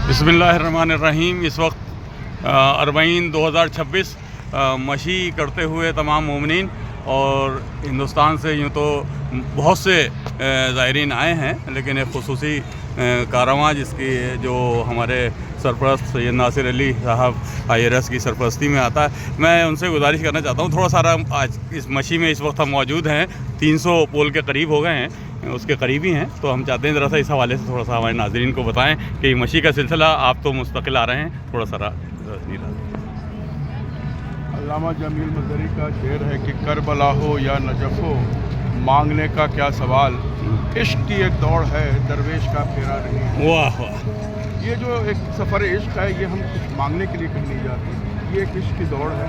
بسم اللہ الرحمن الرحیم. اس وقت اربعین 2026 مشی کرتے ہوئے تمام مومنین اور ہندوستان سے یوں تو بہت سے زائرین آئے ہیں، لیکن ایک خصوصی کارواں جس کی جو ہمارے سرپرست سید ناصر علی صاحب IRS کی سرپرستی میں آتا ہے. میں ان سے گزارش کرنا چاہتا ہوں تھوڑا سارا آج اس مشی میں اس وقت ہم موجود ہیں، 300 پول کے قریب ہو گئے ہیں، اس کے قریب ہی ہیں، تو ہم چاہتے ہیں ذرا سا اس حوالے سے تھوڑا سا ہمارے ناظرین کو بتائیں کہ یہ مشی کا سلسلہ آپ تو مستقل آ رہے ہیں، تھوڑا سا علامہ جمیل مظہری کا شعر ہے کہ کربلا ہو یا نجف ہو مانگنے کا کیا سوال، عشق کی ایک دوڑ ہے درویش کا پھیرا نہیں. واہ واہ. یہ جو ایک سفر عشق ہے، یہ ہم کچھ مانگنے کے لیے کہیں نہیں جاتے، یہ ایک عشق کی دوڑ ہے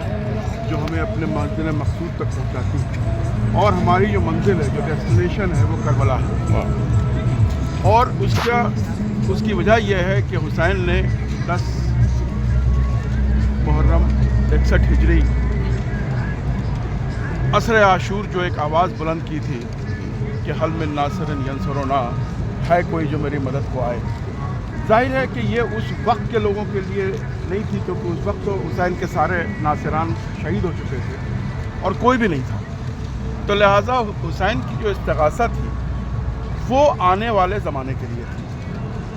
جو ہمیں اپنے منزل مقصود تک پہنچاتی ہے، اور ہماری جو منزل ہے، جو ڈیسٹینیشن ہے، وہ کربلا ہے. اور اس کی وجہ یہ ہے کہ حسین نے 10 محرم 61 ہجری عصر عاشور جو ایک آواز بلند کی تھی کہ حل من ناصر ینصرنا، ہے کوئی جو میری مدد کو آئے. ظاہر ہے کہ یہ اس وقت کے لوگوں کے لیے نہیں تھی، کیونکہ اس وقت تو حسین کے سارے ناصران شہید ہو چکے تھے اور کوئی بھی نہیں تھا. تو لہٰذا حسین کی جو استغاثہ تھی وہ آنے والے زمانے کے لیے تھی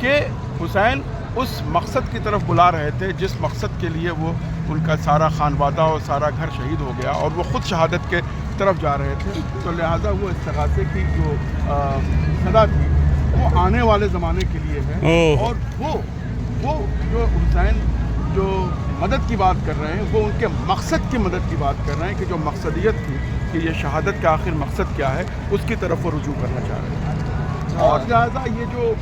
کہ حسین اس مقصد کی طرف بلا رہے تھے جس مقصد کے لیے وہ ان کا سارا خانوادہ اور سارا گھر شہید ہو گیا، اور وہ خود شہادت کے طرف جا رہے تھے. تو لہٰذا وہ استغاثے کی جو صدا تھی وہ آنے والے زمانے کے لیے ہے. اور وہ جو حسین جو مدد کی بات کر رہے ہیں، وہ ان کے مقصد کی مدد کی بات کر رہے ہیں کہ جو مقصدیت تھی کہ یہ شہادت کا آخر مقصد کیا ہے، اس کی طرف وہ رجوع کرنا چاہ رہے ہیں. اور لہٰذا یہ جو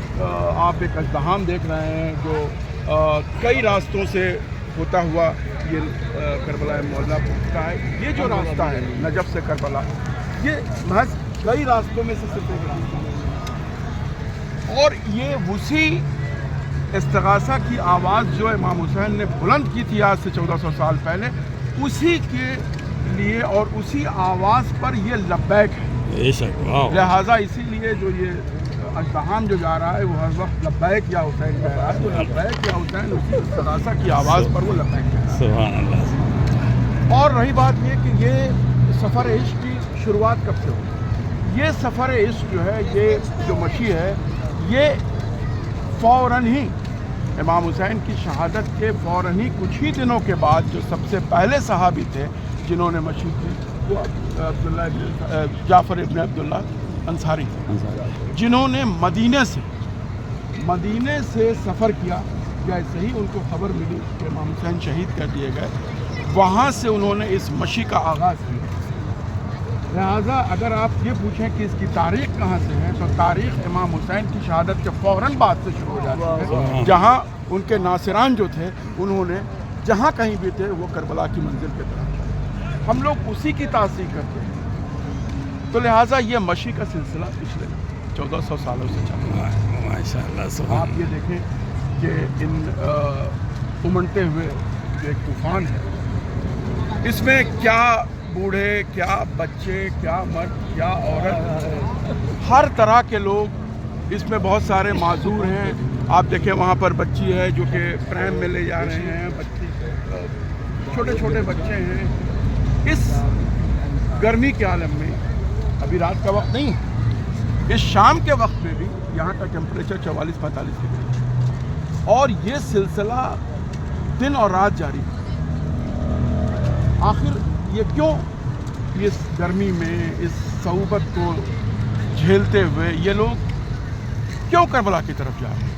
آپ ایک ازدحام دیکھ رہے ہیں جو کئی راستوں سے ہوتا ہوا یہ کربلا معظمہ پہنچتا ہے، یہ جو راستہ ہے نجف سے کربلا، یہ محض کئی راستوں میں سے صرف ایک راستہ ہے. اور یہ اسی استغاثہ کی آواز جو امام حسین نے بلند کی تھی آج سے 1400 سال پہلے، اسی کے لیے اور اسی آواز پر یہ لبیک ہے. لہٰذا اسی لیے جو یہ ازدحام جو جا رہا ہے وہ ہر وقت لبیک یا حسین کہہ رہا ہے، تو لبیک یا حسین اسی استغاثہ کی آواز پر وہ لبیک کہہ رہا ہے. سبحان اللہ. اور رہی بات یہ کہ یہ سفر عشق کی شروعات کب سے ہوئی؟ یہ سفر عشق جو ہے، یہ جو مشی ہے، یہ فوراً ہی امام حسین کی شہادت کے فوراً ہی کچھ ہی دنوں کے بعد جو سب سے پہلے صحابی تھے جنہوں نے مشی کی وہ جعفر ابن عبداللہ انصاری تھے، جنہوں نے مدینے سے سفر کیا. جیسے ہی ان کو خبر ملی کہ امام حسین شہید کر دیے گئے، وہاں سے انہوں نے اس مشی کا آغاز کیا. لہٰذا اگر آپ یہ پوچھیں کہ اس کی تاریخ کہاں سے ہے، تو تاریخ امام حسین کی شہادت کے فوراً بعد سے شروع ہو جاتی ہے، جہاں ان کے ناصران جو تھے انہوں نے جہاں کہیں بھی تھے وہ کربلا کی منزل کے طرف چلے. ہم لوگ اسی کی تعصیب کرتے ہیں. تو لہٰذا یہ مشی کا سلسلہ پچھلے 1400 سالوں سے چل رہا ہے. ماشاءاللہ. آپ یہ دیکھیں کہ ان امنٹے ہوئے جو ایک طوفان ہے، اس میں کیا بوڑھے، کیا بچے، کیا مرد، کیا عورت، ہر طرح کے لوگ اس میں بہت سارے معذور ہیں. آپ دیکھیں وہاں پر بچی ہے جو کہ پریم میں لے جا رہے ہیں، چھوٹے چھوٹے بچے ہیں. اس گرمی کے عالم میں ابھی رات کا وقت نہیں ہے، اس شام کے وقت میں بھی یہاں کا ٹیمپریچر 44-45 ڈگری ہے، اور یہ سلسلہ دن اور رات جاری ہے. آخر یہ کیوں اس گرمی میں اس صعوبت کو جھیلتے ہوئے یہ لوگ کیوں کربلا کی طرف جا رہے ہیں؟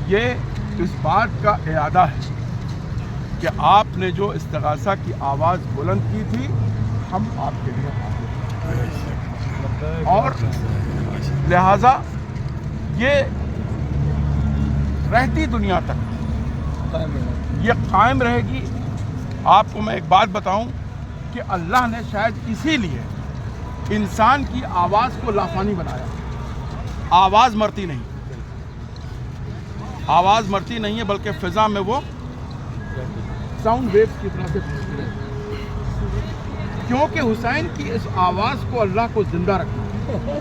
یہ اس بات کا اعادہ ہے کہ آپ نے جو استغاثہ کی آواز بلند کی تھی، ہم آپ کے لیے حاضر ہیں، اور لہٰذا یہ رہتی دنیا تک یہ قائم رہے گی. آپ کو میں ایک بات بتاؤں کہ اللہ نے شاید اسی لیے انسان کی آواز کو لافانی بنایا. آواز مرتی نہیں، آواز مرتی نہیں ہے، بلکہ فضا میں وہ ساؤنڈ ویوز کی طرح سے پھیلتی رہتی ہے، کیونکہ حسین کی اس آواز کو اللہ کو زندہ رکھنا ہے.